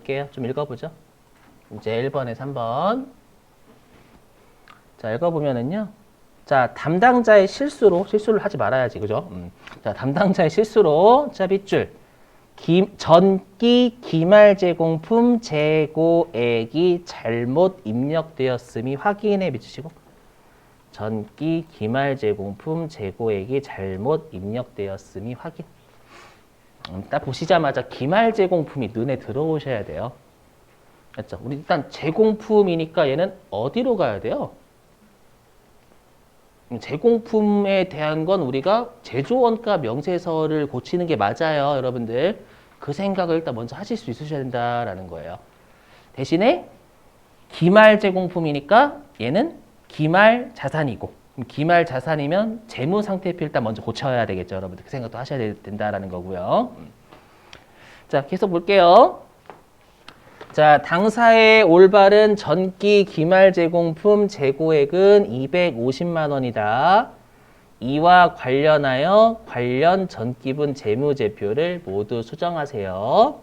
볼게요. 좀 읽어보죠. 이제 1번에 3번. 자, 읽어보면은요. 자, 담당자의 실수를 하지 말아야지. 그죠? 자, 담당자의 실수로, 자, 밑줄. 전기 기말 제공품 재고액이 잘못 입력되었음이 확인해 비추시고 전기 기말 제공품 재고액이 잘못 입력되었음이 확인. 딱 보시자마자 기말 제공품이 눈에 들어오셔야 돼요. 맞죠? 우리 일단 제공품이니까 얘는 어디로 가야 돼요? 제공품에 대한 건 우리가 제조원가 명세서를 고치는 게 맞아요, 여러분들. 그 생각을 일단 먼저 하실 수 있으셔야 된다라는 거예요. 대신에 기말 제공품이니까 얘는 기말 자산이고, 기말 자산이면 재무상태표 일단 먼저 고쳐야 되겠죠, 여러분들. 그 생각도 하셔야 된다라는 거고요. 자, 계속 볼게요. 자, 당사의 올바른 전기 기말 제공품 재고액은 250만 원이다. 이와 관련하여 관련 전기분 재무제표를 모두 수정하세요.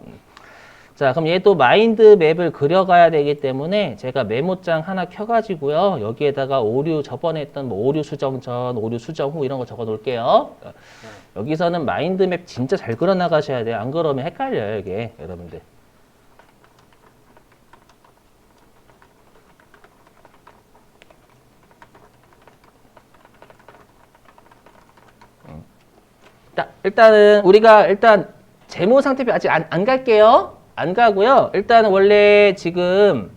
자, 그럼 얘도 마인드맵을 그려가야 되기 때문에 제가 메모장 하나 켜가지고요. 여기에다가 오류, 저번에 했던 뭐 오류 수정 전, 오류 수정 후 이런 거 적어 놓을게요. 여기서는 마인드맵 진짜 잘 그려 나가셔야 돼요. 안 그러면 헷갈려요, 이게, 여러분들. 자, 일단은 우리가 일단 재무상태표 아직 안 갈게요. 안 가고요. 일단은 원래 지금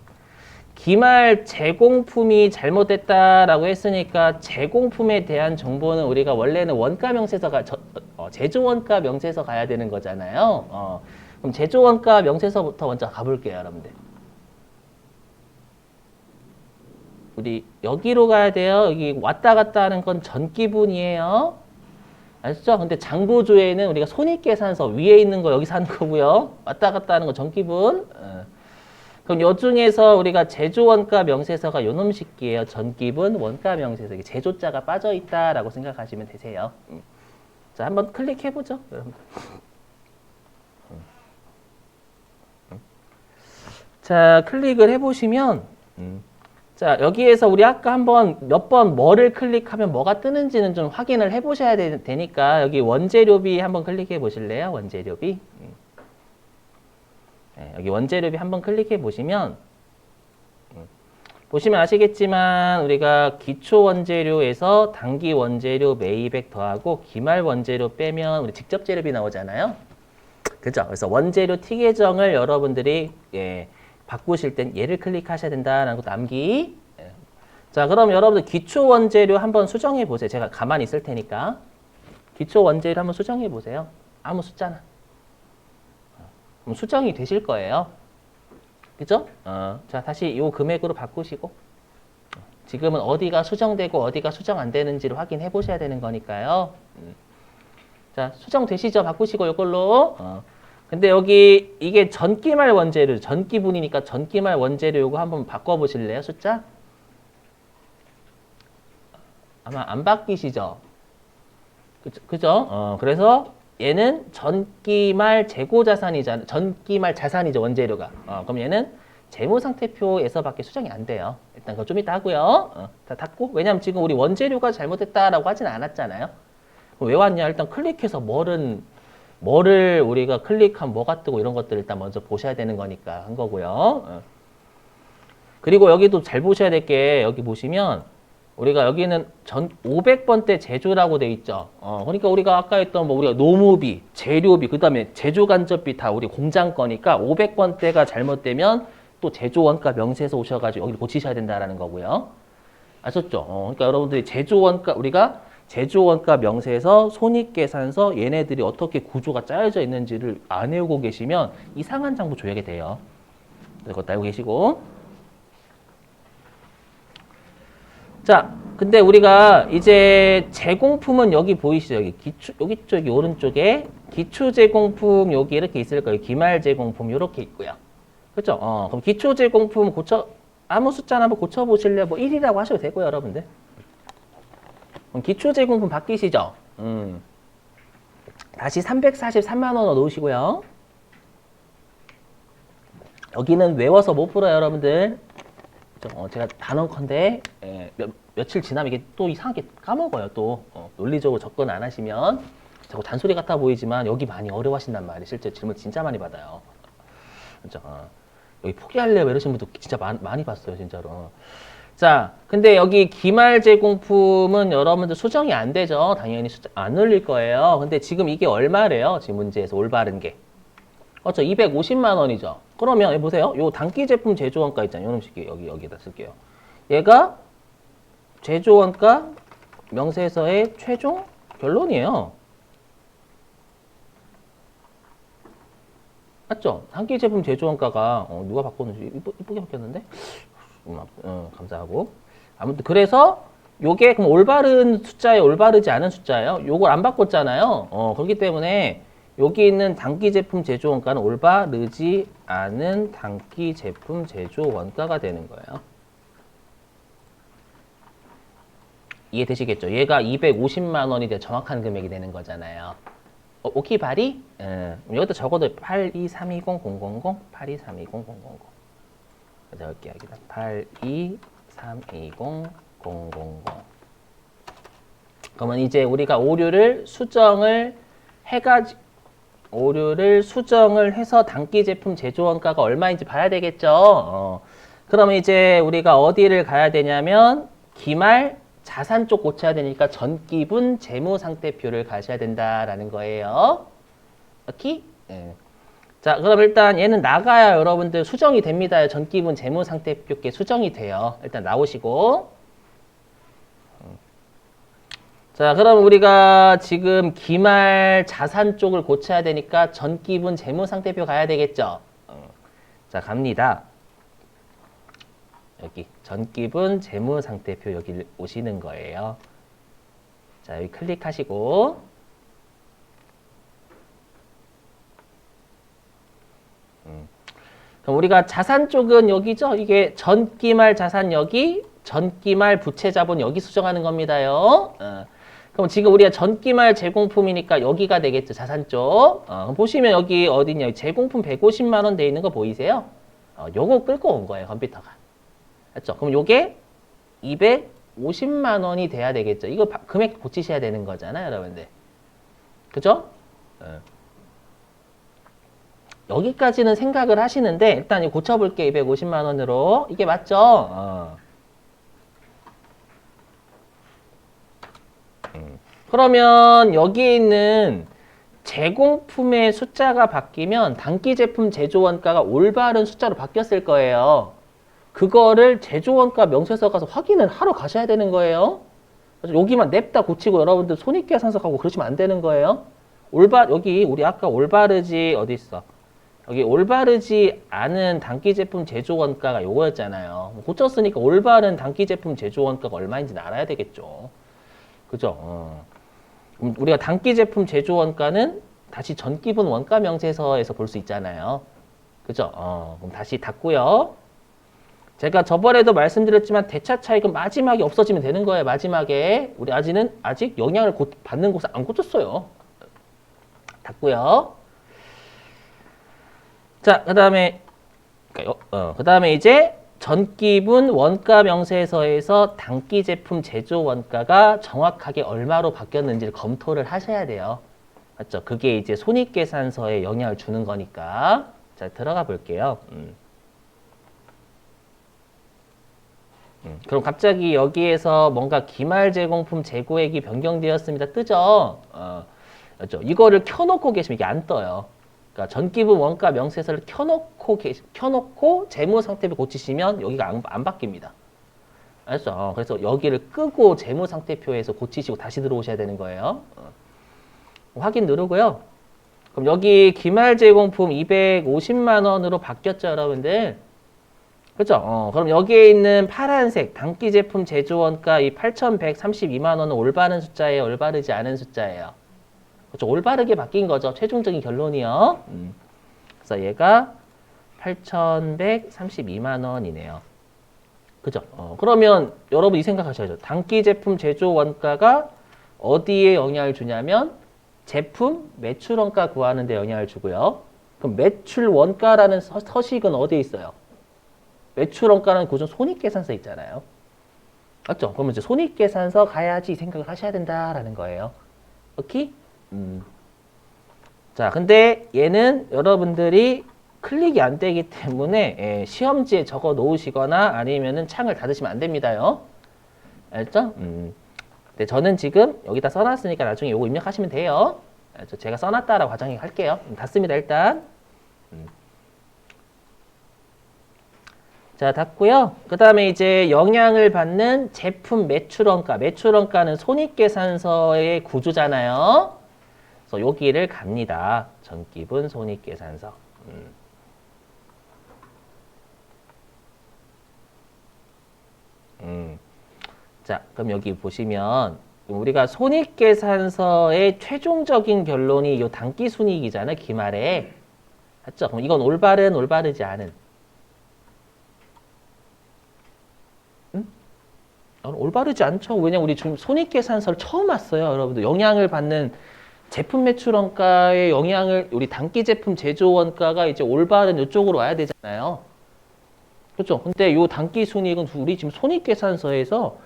기말 제공품이 잘못됐다라고 했으니까 제공품에 대한 정보는 우리가 원래는 원가 명세서가 제조원가 명세서 가야 되는 거잖아요. 그럼 제조원가 명세서부터 먼저 가볼게요, 여러분들. 우리 여기로 가야 돼요. 여기 왔다 갔다 하는 건 전기분이에요. 아시죠? 근데 장부조에는 우리가 손익계산서 위에 있는 거 여기서 하는 거고요. 왔다 갔다 하는 거 전기분. 그럼 요 중에서 우리가 제조원가 명세서가 요 놈식이에요. 전기분, 원가 명세서. 이게 제조자가 빠져 있다라고 생각하시면 되세요. 자, 한번 클릭해보죠, 여러분. 자, 클릭을 해보시면, 자, 여기에서 우리 아까 한번 몇 번 뭐를 클릭하면 뭐가 뜨는지는 좀 확인을 해보셔야 되니까 여기 원재료비 한번 클릭해 보실래요? 원재료비. 네, 여기 원재료비 한번 클릭해 보시면 보시면 아시겠지만 우리가 기초 원재료에서 단기 원재료 매입액 더하고 기말 원재료 빼면 우리 직접 재료비 나오잖아요. 그죠? 그래서 원재료 T 계정을 여러분들이 바꾸실 땐 얘를 클릭하셔야 된다는 것도 암기. 자, 그럼 여러분들 기초 원재료 한번 수정해 보세요. 제가 가만히 있을 테니까. 기초 원재료 한번 수정해 보세요. 아무 숫자나. 그럼 수정이 되실 거예요. 그죠? 자, 다시 이 금액으로 바꾸시고. 지금은 어디가 수정되고 어디가 수정 안 되는지를 확인해 보셔야 되는 거니까요. 자, 수정되시죠? 바꾸시고 이걸로. 근데 여기 이게 전기말 원재료, 전기분이니까 전기말 원재료 요거 한번 바꿔보실래요? 숫자? 아마 안 바뀌시죠? 그죠? 그래서 얘는 전기말 재고자산이잖아. 전기말 자산이죠, 원재료가. 그럼 얘는 재무상태표에서밖에 수정이 안 돼요. 일단 그거 좀 이따 하고요. 다 닫고. 왜냐면 지금 우리 원재료가 잘못됐다라고 하진 않았잖아요. 그럼 왜 왔냐? 일단 클릭해서 뭐를 우리가 클릭하면 뭐가 뜨고 이런 것들을 일단 먼저 보셔야 되는 거니까 한 거고요. 그리고 여기도 잘 보셔야 될 게 여기 보시면 우리가 여기는 500번대 제조라고 돼 있죠. 그러니까 우리가 아까 했던 뭐 우리가 노무비, 재료비, 그 다음에 제조간접비 다 우리 공장 거니까 500번대가 잘못되면 또 제조원가 명세서 오셔가지고 여기 고치셔야 된다라는 거고요. 아셨죠? 그러니까 여러분들이 제조원가 우리가 제조원가 명세서, 손익계산서 얘네들이 어떻게 구조가 짜여져 있는지를 안 외우고 계시면 이상한 장부 조회게 돼요. 그것도 알고 계시고. 자, 근데 우리가 이제 제공품은 여기 보이시죠? 여기 쪽이 오른쪽에 기초 제공품 여기 이렇게 있을 거예요. 기말 제공품 이렇게 있고요. 그렇죠? 그럼 기초 제공품 아무 숫자나 한번 고쳐보실래요? 뭐 1이라고 하셔도 되고요, 여러분들. 그럼 기초 제공품 바뀌시죠? 다시 343만 원 넣으시고요. 여기는 외워서 못 풀어요, 여러분들. 제가 단언컨대 며칠 지나면 이게 또 이상하게 까먹어요. 또 논리적으로 접근 안 하시면 자꾸 잔소리 같아 보이지만 여기 많이 어려워하신단 말이에요. 실제 질문 진짜 많이 받아요. 그렇죠? 여기 포기할래요 이러시는 분도 진짜 많이 봤어요, 진짜로. 자, 근데 여기 기말 제공품은 여러분들 수정이 안 되죠. 당연히 안 올릴 거예요. 근데 지금 이게 얼마래요? 지금 문제에서 올바른 게. 그렇죠. 250만 원이죠. 그러면 여기 보세요. 요 단기 제품 제조원가 있잖아요. 요놈 식기 여기다 쓸게요. 얘가 제조원가 명세서의 최종 결론이에요. 맞죠? 단기 제품 제조원가가 누가 바꿨는지 이쁘게 바뀌었는데? 감사하고. 아무튼 그래서 요게 그럼 올바른 숫자예요, 올바르지 않은 숫자예요? 요걸 안 바꿨잖아요. 그렇기 때문에 여기 있는 단기 제품 제조 원가는 올바르지 않은 단기 제품 제조 원가가 되는 거예요. 이해되시겠죠? 얘가 250만 원이 돼 정확한 금액이 되는 거잖아요. 오케이 바리? 여기다 적어도 8232000 8232000 적을게요. 여기다 8232000 그러면 이제 우리가 오류를 수정을 해서 단기 제품 제조 원가가 얼마인지 봐야 되겠죠. 그러면 이제 우리가 어디를 가야 되냐면 기말 자산 쪽 고쳐야 되니까 전기분 재무상태표를 가셔야 된다라는 거예요. 오케이? 자, 그럼 일단 얘는 나가야 여러분들 수정이 됩니다. 전기분 재무상태표께 수정이 돼요. 일단 나오시고. 자, 그럼 우리가 지금 기말 자산 쪽을 고쳐야 되니까 전기분 재무상태표 가야 되겠죠. 자, 갑니다. 여기 전기분 재무상태표 여기 오시는 거예요. 자, 여기 클릭하시고 그럼 우리가 자산 쪽은 여기죠. 이게 전기말 자산 여기, 전기말 부채자본 여기 수정하는 겁니다요. 그럼 지금 우리가 전기말 제공품이니까 여기가 되겠죠. 자산 쪽. 보시면 여기 어디냐. 제공품 150만 원 돼 있는 거 보이세요? 요거 끌고 온 거예요. 컴퓨터가. 맞죠? 그럼 요게 250만 원이 돼야 되겠죠. 이거 금액 고치셔야 되는 거잖아요. 여러분들. 그죠? 여기까지는 생각을 하시는데 일단 고쳐볼게. 250만 원으로. 이게 맞죠? 그러면 여기에 있는 제공품의 숫자가 바뀌면 단기 제품 제조원가가 올바른 숫자로 바뀌었을 거예요. 그거를 제조원가 명세서 가서 확인을 하러 가셔야 되는 거예요. 그래서 여기만 냅다 고치고 여러분들 손익계산서 가고 그러시면 안 되는 거예요. 여기 우리 아까 올바르지 어디 있어? 여기 올바르지 않은 단기 제품 제조원가가 요거였잖아요. 고쳤으니까 올바른 단기 제품 제조원가가 얼마인지 알아야 되겠죠. 그죠? 우리가 단기 제품 제조 원가는 다시 전기분 원가 명세서에서 볼 수 있잖아요. 그죠? 그럼 다시 닫고요. 제가 저번에도 말씀드렸지만 대차 차익은 마지막에 없어지면 되는 거예요. 마지막에. 우리 아직 영향을 받는 곳을 안 고쳤어요. 닫고요. 자, 그 다음에 이제 전기분 원가 명세서에서 단기 제품 제조 원가가 정확하게 얼마로 바뀌었는지를 검토를 하셔야 돼요. 맞죠? 그게 이제 손익계산서에 영향을 주는 거니까. 자, 들어가 볼게요. 그럼 갑자기 여기에서 뭔가 기말 제공품 재고액이 변경되었습니다. 뜨죠? 맞죠? 이거를 켜놓고 계시면 이게 안 떠요. 그러니까 전기분 원가 명세서를 켜놓고 재무상태표 고치시면 여기가 안 바뀝니다. 알았죠? 그래서 여기를 끄고 재무상태표에서 고치시고 다시 들어오셔야 되는 거예요. 확인 누르고요. 그럼 여기 기말 제공품 250만 원으로 바뀌었죠, 여러분들? 그렇죠? 그럼 여기에 있는 파란색 단기 제품 제조 원가 이 8,132만 원은 올바른 숫자예요, 올바르지 않은 숫자예요? 그렇죠? 올바르게 바뀐 거죠. 최종적인 결론이요. 그래서 얘가 8,132만 원이네요. 그죠? 그러면 여러분 이 생각하셔야죠. 단기 제품 제조 원가가 어디에 영향을 주냐면 제품 매출 원가 구하는 데 영향을 주고요. 그럼 매출 원가라는 서식은 어디에 있어요? 매출 원가는 고정 손익계산서 있잖아요. 맞죠? 그러면 이제 손익계산서 가야지 이 생각을 하셔야 된다라는 거예요. 오케이? 자, 근데 얘는 여러분들이 클릭이 안 되기 때문에 시험지에 적어 놓으시거나 아니면은 창을 닫으시면 안 됩니다요. 알죠? 근데 저는 지금 여기다 써놨으니까 나중에 요거 입력하시면 돼요. 알죠? 제가 써놨다라고 가정해 할게요. 닫습니다, 일단. 자, 닫고요. 그 다음에 이제 영향을 받는 제품 매출원가. 매출원가는 손익계산서의 구조잖아요. 그래서 여기를 갑니다. 전기분 손익계산서. 자, 그럼 여기 보시면 우리가 손익계산서의 최종적인 결론이 요 단기순이익이잖아요. 기말에. 맞죠? 그럼 이건 올바른, 올바르지 않은. 올바르지 않죠. 왜냐면 우리 지금 손익계산서를 처음 왔어요. 여러분들 영향을 받는 제품 매출 원가의 영향을 우리 단기 제품 제조 원가가 이제 올바른 이쪽으로 와야 되잖아요. 그렇죠. 근데 요 단기 순이익은 우리 지금 손익계산서에서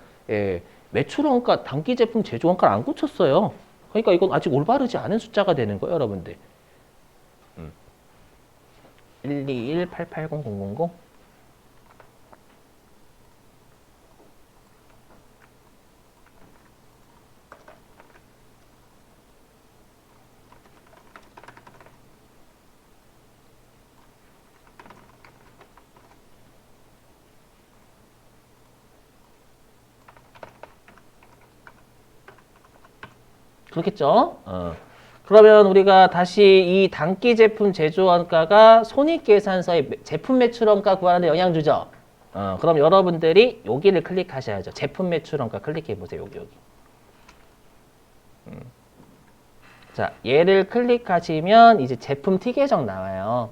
매출 원가, 단기 제품 제조 원가를 안 고쳤어요. 그러니까 이건 아직 올바르지 않은 숫자가 되는 거예요, 여러분들. 121-880-000 그렇겠죠? 그러면 우리가 다시 이 단기 제품 제조 원가가 손익계산서의 제품 매출 원가 구하는 데 영향 주죠? 그럼 여러분들이 여기를 클릭하셔야죠. 제품 매출 원가 클릭해 보세요. 여기. 자, 얘를 클릭하시면 이제 제품 T 계정 나와요.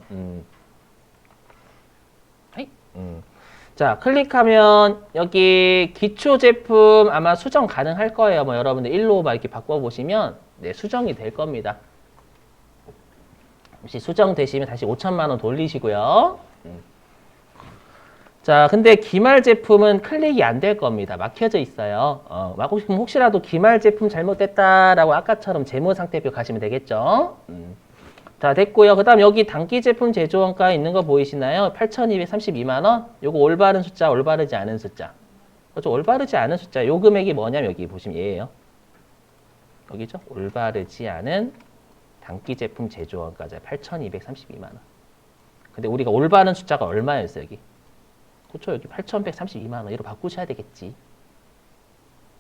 자, 클릭하면 여기 기초 제품 아마 수정 가능할 거예요. 뭐 여러분들 1로 막 이렇게 바꿔보시면 네, 수정이 될 겁니다. 혹시 수정되시면 다시 5천만 원 돌리시고요. 자, 근데 기말 제품은 클릭이 안 될 겁니다. 막혀져 있어요. 혹시라도 기말 제품 잘못됐다라고 아까처럼 재무 상태표 가시면 되겠죠. 자, 됐고요. 그 다음 여기 단기 제품 제조 원가에 있는 거 보이시나요? 8,232만 원. 요거 올바른 숫자, 올바르지 않은 숫자. 그렇죠? 올바르지 않은 숫자. 요 금액이 뭐냐면 여기 보시면 얘예요. 여기죠? 올바르지 않은 단기 제품 제조 원가자 8,232만 원. 근데 우리가 올바른 숫자가 얼마였어요, 여기? 그렇죠? 여기 8,132만 원. 이로 바꾸셔야 되겠지.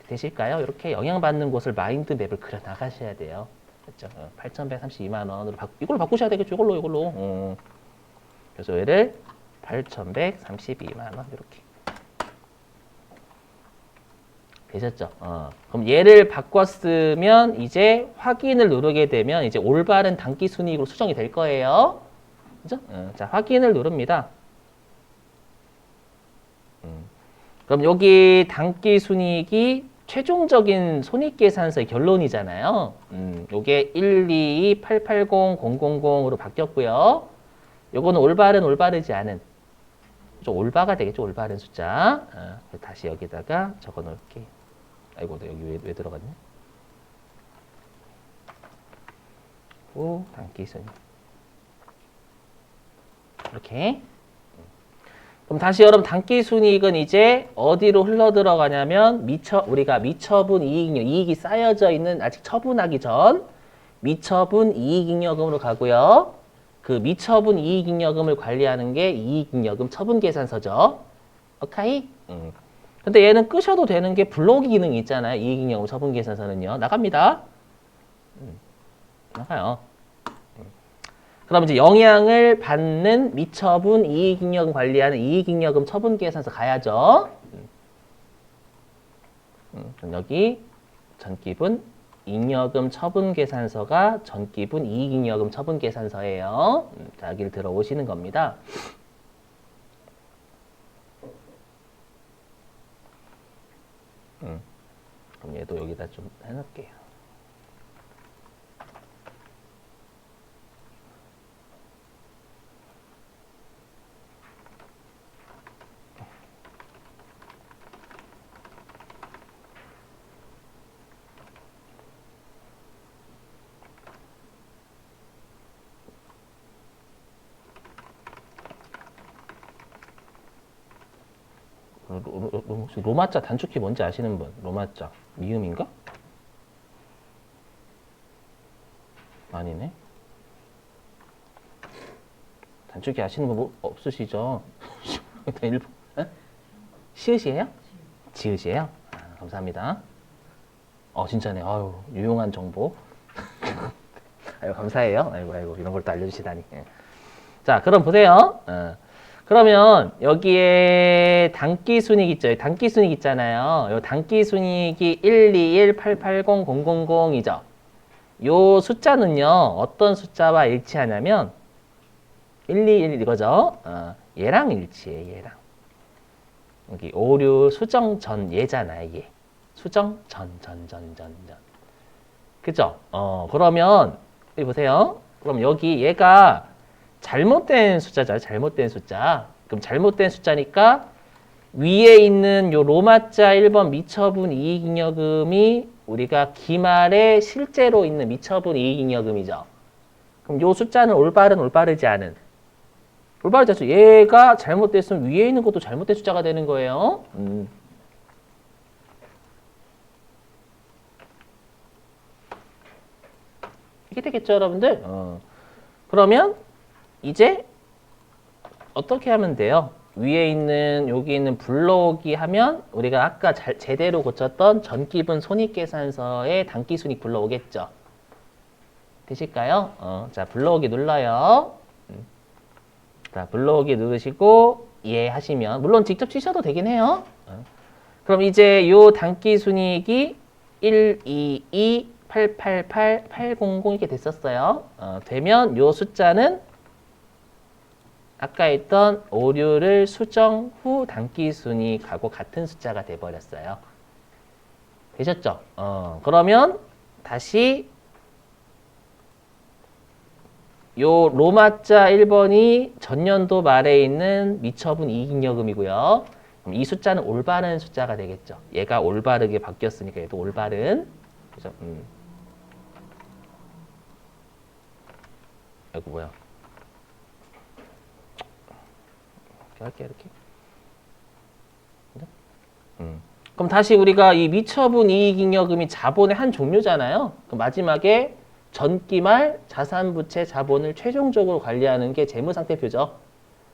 되실까요? 이렇게 영향받는 곳을 마인드맵을 그려 나가셔야 돼요. 그렇죠? 8,132만 원으로 이걸로 바꾸셔야 되겠죠. 이걸로. 그래서 얘를 8,132만 원 이렇게 되셨죠? 그럼 얘를 바꿨으면 이제 확인을 누르게 되면 이제 올바른 단기 순이익으로 수정이 될 거예요. 그죠? 자, 확인을 누릅니다. 그럼 여기 단기 순이익이 최종적인 손익계산서의 결론이잖아요. 요게 122880000으로 바뀌었고요. 요거는 올바른, 올바르지 않은. 좀 올바가 되겠죠, 올바른 숫자. 다시 여기다가 적어 놓을게. 아이고, 여기 왜 들어갔냐? 오, 단기 순이익. 이렇게. 그럼 다시 여러분 단기 순이익은 이제 어디로 흘러 들어가냐면 우리가 미처분 이익잉여, 이익이 쌓여져 있는 아직 처분하기 전 미처분 이익잉여금으로 가고요. 그 미처분 이익잉여금을 관리하는 게 이익잉여금 처분계산서죠. 오케이? 근데 얘는 끄셔도 되는 게 블록 기능이 있잖아요. 이익잉여금 처분계산서는요. 나갑니다. 나가요. 그럼 이제 영향을 받는 미처분 이익잉여금 관리하는 이익잉여금 처분계산서 가야죠. 여기 전기분 잉여금 처분계산서가 전기분 이익잉여금 처분계산서예요. 자, 여기를 들어오시는 겁니다. 그럼 얘도 여기다 좀 해놓을게요. 혹시 로마자 단축키 뭔지 아시는 분? 로마자 미음인가? 아니네. 단축키 아시는 분 뭐 없으시죠? 일본 시읒이에요? 지읒이에요? 아, 감사합니다. 진짜네. 아유, 유용한 정보. 아유, 감사해요. 아이고, 이런 걸 또 알려주시다니. 예. 자, 그럼 보세요. 그러면 여기에 단기순익 있죠? 단기순익 있잖아요. 요 단기순익이 121, 880, 000이죠. 요 숫자는요, 어떤 숫자와 일치하냐면, 121 이거죠. 얘랑 일치해, 얘랑. 여기 56 수정 전 얘잖아요, 얘. 수정 전. 그죠? 그러면, 여기 보세요. 그럼 여기 얘가 잘못된 숫자죠. 잘못된 숫자. 그럼 잘못된 숫자니까 위에 있는 요 로마자 1번 미처분 이익잉여금이 우리가 기말에 실제로 있는 미처분 이익잉여금이죠. 그럼 요 숫자는 올바르지 않은. 올바르지 않죠. 얘가 잘못됐으면 위에 있는 것도 잘못된 숫자가 되는 거예요. 이게 되겠죠, 여러분들? 그러면 이제 어떻게 하면 돼요? 위에 있는 여기 있는 불러오기 하면 우리가 아까 제대로 고쳤던 전기분 손익계산서의 단기순익 불러오겠죠. 되실까요? 자, 불러오기 눌러요. 자, 불러오기 누르시고 이해하시면 물론 직접 치셔도 되긴 해요. 그럼 이제 요 단기순익이 122 888, 800 이렇게 됐었어요. 되면 요 숫자는 아까 했던 오류를 수정 후 단기순이익하고 같은 숫자가 돼버렸어요. 되셨죠? 그러면 다시 요 로마자 1번이 전년도 말에 있는 미처분 이익잉여금이고요. 그럼 이 숫자는 올바른 숫자가 되겠죠. 얘가 올바르게 바뀌었으니까 얘도 올바른. 그죠? 아이고 뭐야. 이렇게 할게 이렇게. 그럼 다시 우리가 이 미처분 이익잉여금이 자본의 한 종류잖아요. 그럼 마지막에 전기말 자산부채 자본을 최종적으로 관리하는 게 재무상태표죠.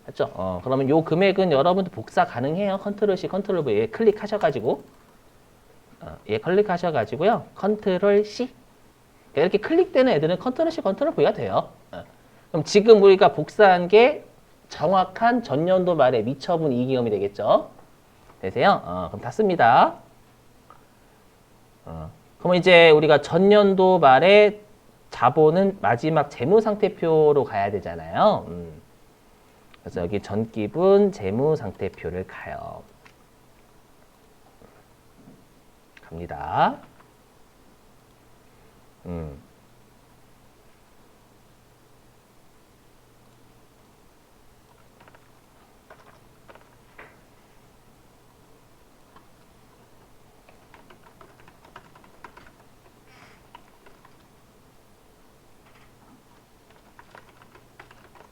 맞죠? 그러면 요 금액은 여러분들 복사 가능해요. 컨트롤 C, 컨트롤 V 얘 클릭하셔가지고 얘 클릭하셔가지고요. 컨트롤 C 이렇게 클릭되는 애들은 컨트롤 C, 컨트롤 V가 돼요. 그럼 지금 우리가 복사한 게 정확한 전년도 말에 미처분 이익잉여금이 되겠죠. 되세요? 그럼 다 씁니다. 그럼 이제 우리가 전년도 말에 자본은 마지막 재무상태표로 가야 되잖아요. 그래서 여기 전기분 재무상태표를 가요. 갑니다.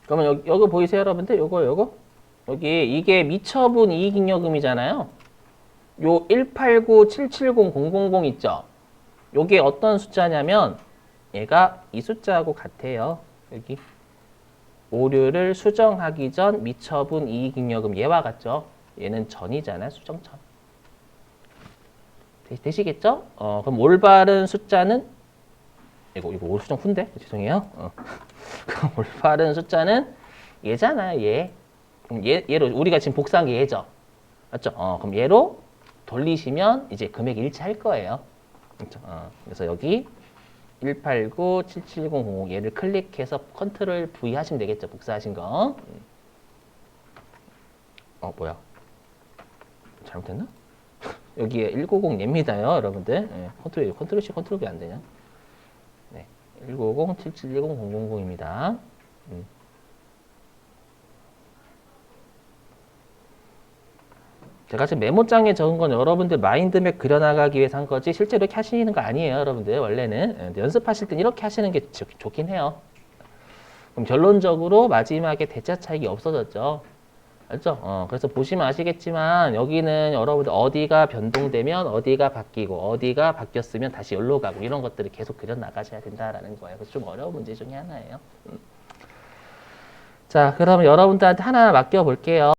그러면 여기 보이세요, 여러분들? 요거. 여기 이게 미처분 이익잉여금이잖아요. 요 189770000 있죠? 요게 어떤 숫자냐면 얘가 이 숫자하고 같아요. 여기 오류를 수정하기 전 미처분 이익잉여금 얘와 같죠? 얘는 전이잖아요. 수정전. 되시겠죠? 그럼 올바른 숫자는 이거 수정 후인데? 죄송해요. 그럼 올바른 숫자는 얘잖아요. 얘. 그럼 얘로 우리가 지금 복사한 게 얘죠. 맞죠? 그럼 얘로 돌리시면 이제 금액이 일치할 거예요. 그렇죠? 그래서 여기 1897700 얘를 클릭해서 컨트롤 V 하시면 되겠죠. 복사하신 거. 뭐야? 잘못했나? 여기에 190 얘입니다요, 여러분들. 네, 컨트롤 C, 컨트롤 V 안 되냐? 네, 190-7710-000입니다. 제가 지금 메모장에 적은 건 여러분들 마인드맵 그려나가기 위해서 한 거지 실제로 이렇게 하시는 거 아니에요, 여러분들. 원래는 연습하실 땐 이렇게 하시는 게 좋긴 해요. 그럼 결론적으로 마지막에 대차 차익이 없어졌죠. 알죠? 그래서 보시면 아시겠지만 여기는 여러분들 어디가 변동되면 어디가 바뀌고 어디가 바뀌었으면 다시 여기로 가고 이런 것들을 계속 그려 나가셔야 된다라는 거예요. 그래서 좀 어려운 문제 중에 하나예요. 자, 그러면 여러분들한테 하나 맡겨 볼게요.